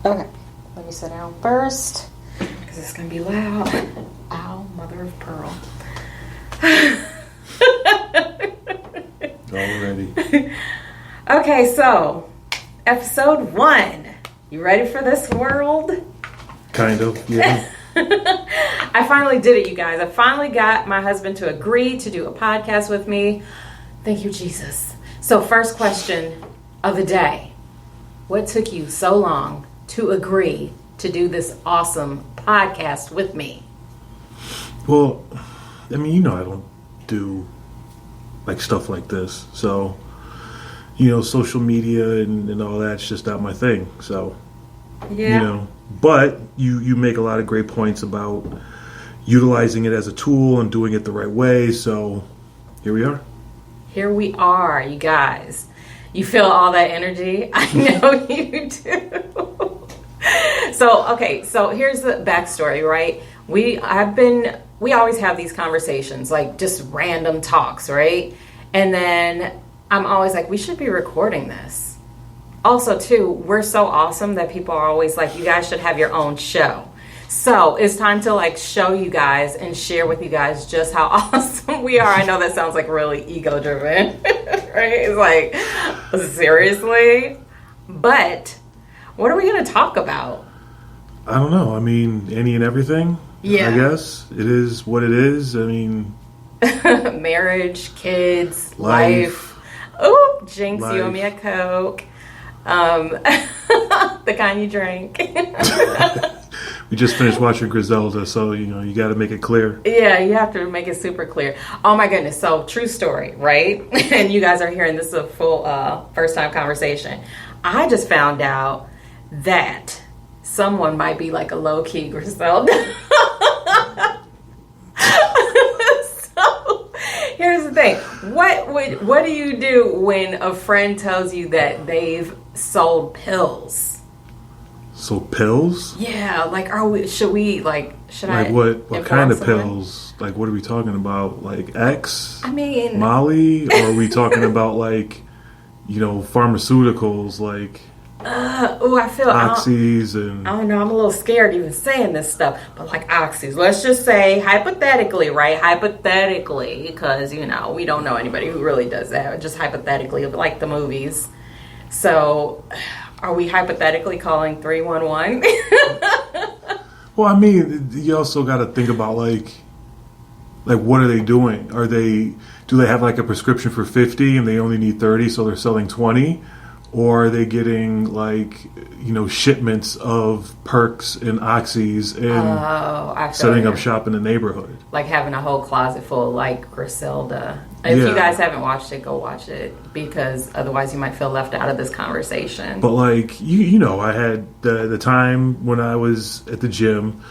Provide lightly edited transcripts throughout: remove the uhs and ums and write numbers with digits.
Okay, let me sit down first because it's going to be loud. Ow, mother of pearl. Already. Okay, so episode 1. You ready for this world? Kind of, yeah. I finally did it, you guys. I finally got my husband to agree to do a podcast with me. Thank you, Jesus. So first question of the day. What took you so long to agree to do this awesome podcast with me? Well, I mean, you know I don't do like stuff like this. So, you know, social media and all that's just not my thing. So, Yeah. you know, but you make a lot of great points about utilizing it as a tool and doing it the right way. So here we are. Here we are, you guys. You feel all that energy? I know you do. So here's the backstory, right? We always have these conversations, like just random talks, right? And then I'm always like, we should be recording this. Also, too, we're so awesome that people are always like, you guys should have your own show. So it's time to like show you guys and share with you guys just how awesome we are. I know that sounds like really ego driven, right? It's like, seriously? But what are we going to talk about? I don't know. I mean, any and everything. Yeah. I guess it is what it is. I mean, marriage, kids, life. Ooh, Jinx, you owe me a Coke. The kind you drink. We just finished watching Griselda, so, you know, you got to make it clear. Yeah, you have to make it super clear. Oh, my goodness. So, true story, right? And you guys are hearing this is a full first-time conversation. I just found out that someone might be like a low-key Griselda. So, here's the thing. What do you do when a friend tells you that they've sold pills? So pills? Yeah, like should I what kind of pills? Like what are we talking about? Like X? I mean, Molly? Or are we talking about like, you know, pharmaceuticals like I feel oxys and I don't know, I'm a little scared even saying this stuff, but like oxys. Let's just say hypothetically, right? Hypothetically, because you know, we don't know anybody who really does that. Just hypothetically, like the movies. So are we hypothetically calling 311? Well, I mean, you also got to think about like what are they doing? Do they have like a prescription for 50 and they only need 30, so they're selling 20? Or are they getting like, you know, shipments of perks and oxys and setting up shop in the neighborhood? Like having a whole closet full like Griselda. If you guys haven't watched it, go watch it, because otherwise you might feel left out of this conversation. But like, you know, I had the time when I was at the gym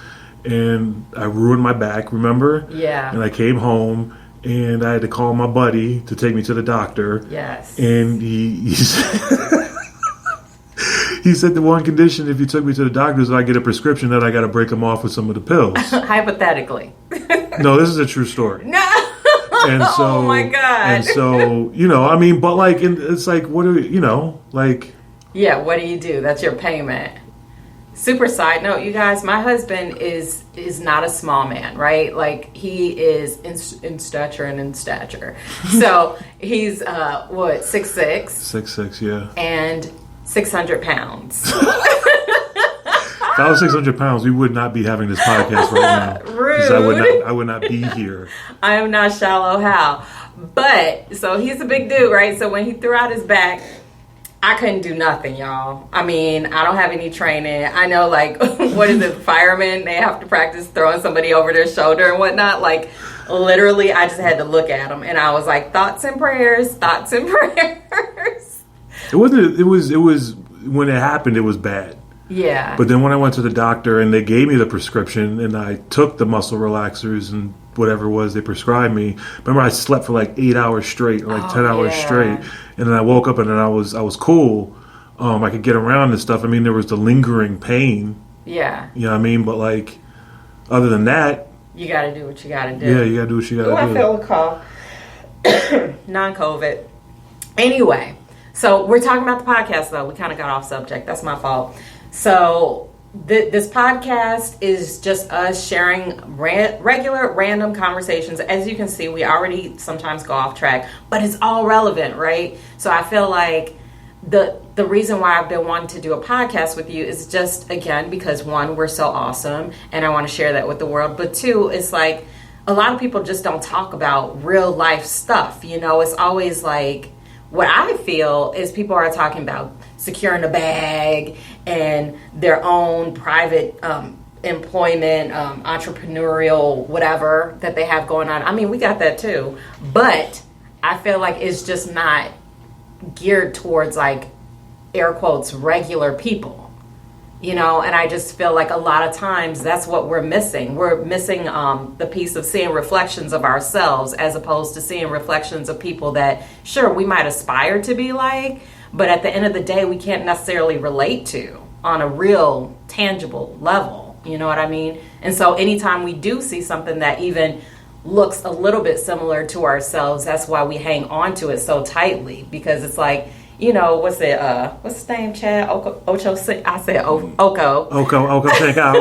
and I ruined my back, remember? Yeah. And I came home and I had to call my buddy to take me to the doctor. Yes. And he said, he said the one condition if you took me to the doctor is I get a prescription that I got to break him off with some of the pills. Hypothetically. No, this is a true story. No. And so, oh my God. And so, you know, I mean, but like, it's like, what do you know, like. Yeah, what do you do? That's your payment. Super side note, you guys, my husband is not a small man, right? Like, he is in stature and in stature. So, he's, 6'6"? 6'6", yeah. And 600 pounds. If I was 600 pounds, we would not be having this podcast right now. Rude. I would not be here. I am not Shallow Hal. But, so he's a big dude, right? So when he threw out his back, I couldn't do nothing, y'all. I mean, I don't have any training. I know, like, what is it, firemen? They have to practice throwing somebody over their shoulder and whatnot. Like, literally, I just had to look at him. And I was like, thoughts and prayers, thoughts and prayers. It was, when it happened, it was bad. Yeah. But then when I went to the doctor and they gave me the prescription and I took the muscle relaxers and whatever it was they prescribed me, remember I slept for like 8 hours straight or like 10 hours straight. And then I woke up and then I was cool. I could get around and stuff. I mean, there was the lingering pain. Yeah. You know what I mean? But like, other than that. You got to do what you got to do. Yeah, you got to do what you got to do. I feel a cough. Non-COVID. Anyway. So we're talking about the podcast, though. We kind of got off subject. That's my fault. So this podcast is just us sharing regular random conversations. As you can see, we already sometimes go off track, but it's all relevant, right? So I feel like the reason why I've been wanting to do a podcast with you is just, again, because one, we're so awesome and I want to share that with the world. But two, it's like a lot of people just don't talk about real life stuff. You know, it's always like, what I feel is people are talking about securing a bag and their own private employment, entrepreneurial, whatever that they have going on. I mean, we got that too. But I feel like it's just not geared towards, like, air quotes, regular people. You know, and I just feel like a lot of times that's what we're missing. We're missing the piece of seeing reflections of ourselves as opposed to seeing reflections of people that, sure, we might aspire to be like, but at the end of the day, we can't necessarily relate to on a real, tangible level. You know what I mean? And so anytime we do see something that even looks a little bit similar to ourselves, that's why we hang on to it so tightly, because it's like, you know, what's his name, Chad Ocho? I said Oko. Oko, check out.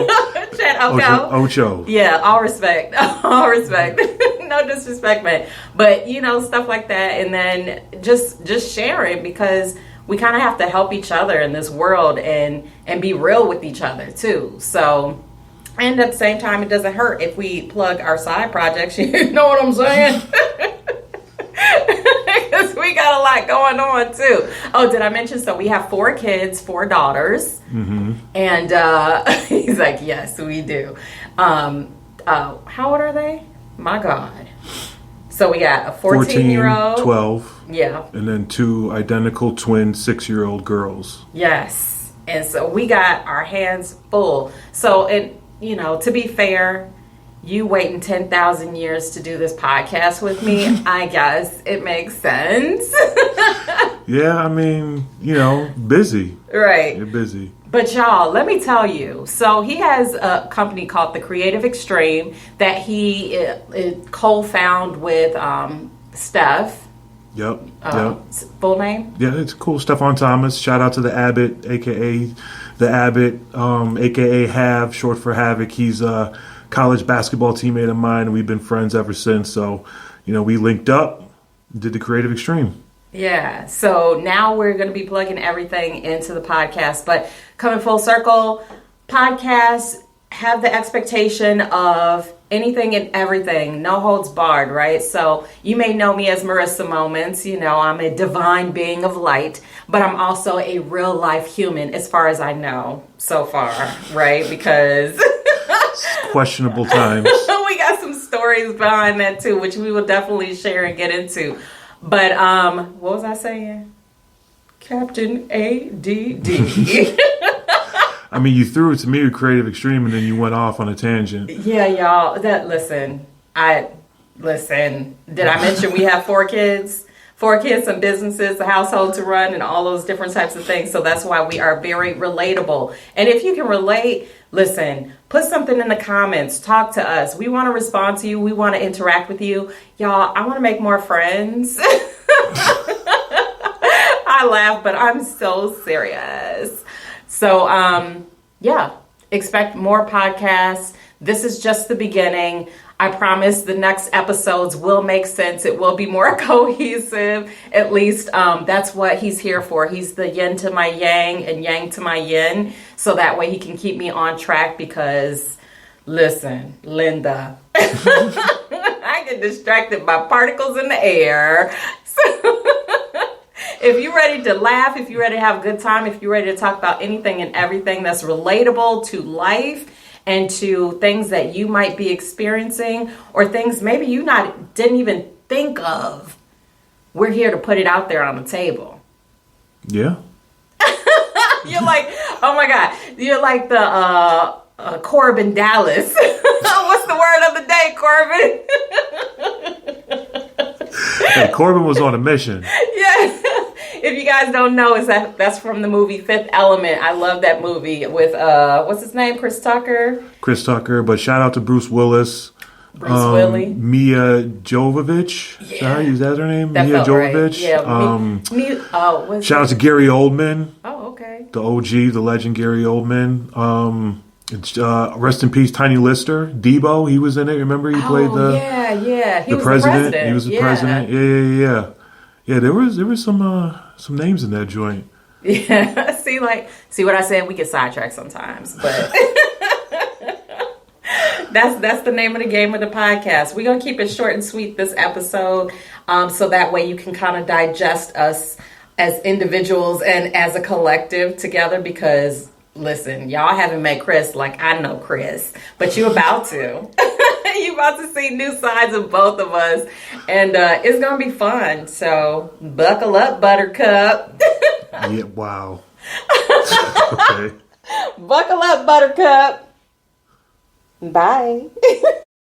Chad Oko. Ocho. Yeah, all respect. All respect. No disrespect, man. But, you know, stuff like that. And then just sharing, because we kind of have to help each other in this world and be real with each other, too. So, and at the same time, it doesn't hurt if we plug our side projects. You know what I'm saying? Because we got a lot going on too. Oh, did I mention? So we have 4 kids, 4 daughters, and he's like, "Yes, we do." How old are they? My God. So we got a 14-year-old, 12, yeah, and then 2 identical twin 6-year-old girls. Yes, and so we got our hands full. So, and you know, to be fair, you waiting 10,000 years to do this podcast with me, I guess it makes sense. Yeah, I mean, you know, busy. Right. You're busy. But y'all, let me tell you. So he has a company called The Creative Extreme that he co-founded with Steph. Yep. Full name? Yeah, it's cool. Stephon Thomas. Shout out to the Abbott, a.k.a. the Abbott, a.k.a. Hav, short for Havoc. He's a college basketball teammate of mine, and we've been friends ever since. So, you know, we linked up, did The Creative Extreme. Yeah, so now we're going to be plugging everything into the podcast. But coming full circle, podcasts have the expectation of anything and everything, no holds barred, right? So you may know me as Marissa Moments. You know, I'm a divine being of light, but I'm also a real life human as far as I know so far, right? Because questionable times. We got some stories behind that too, which we will definitely share and get into. But what was I saying? Captain ADD. I mean, you threw it to me with Creative Extreme, and then you went off on a tangent. Yeah, y'all. Listen. Did I mention we have 4 kids? 4 kids, some businesses, a household to run, and all those different types of things. So that's why we are very relatable. And if you can relate, listen, put something in the comments. Talk to us. We want to respond to you. We want to interact with you. Y'all, I want to make more friends. I laugh, but I'm so serious. So, yeah, expect more podcasts. This is just the beginning. I promise the next episodes will make sense. It will be more cohesive. At least that's what he's here for. He's the yin to my yang and yang to my yin. So that way he can keep me on track because, listen, Linda, I get distracted by particles in the air. So if you're ready to laugh, if you're ready to have a good time, if you're ready to talk about anything and everything that's relatable to life, and to things that you might be experiencing or things maybe you didn't even think of, we're here to put it out there on the table. Yeah. You're like, oh my God, you're like the Corbin Dallas. What's the word of the day, Corbin? Hey, Corbin was on a mission. Yeah. If you guys don't know, that's from the movie Fifth Element. I love that movie with what's his name, Chris Tucker. But shout out to Bruce Willis. Bruce Willie. Mia Jovovich. Yeah. Is that her name? That Mia felt right. Jovovich. Yeah. Shout out to Gary Oldman, Oh, okay. the OG, the legend Gary Oldman. Rest in peace, Tiny Lister. Debo, he was in it. Remember, he played the yeah. He the was president. the president. He was the president. Yeah. Yeah, there was some names in that joint. Yeah. See what I said? We get sidetracked sometimes, but that's the name of the game of the podcast. We're gonna keep it short and sweet this episode, so that way you can kind of digest us as individuals and as a collective together. Because listen, y'all haven't met Chris like I know Chris, but you about to. You about to see new sides of both of us, and it's gonna be fun. So buckle up, Buttercup. Yeah, wow. Okay. Buckle up, Buttercup. Bye.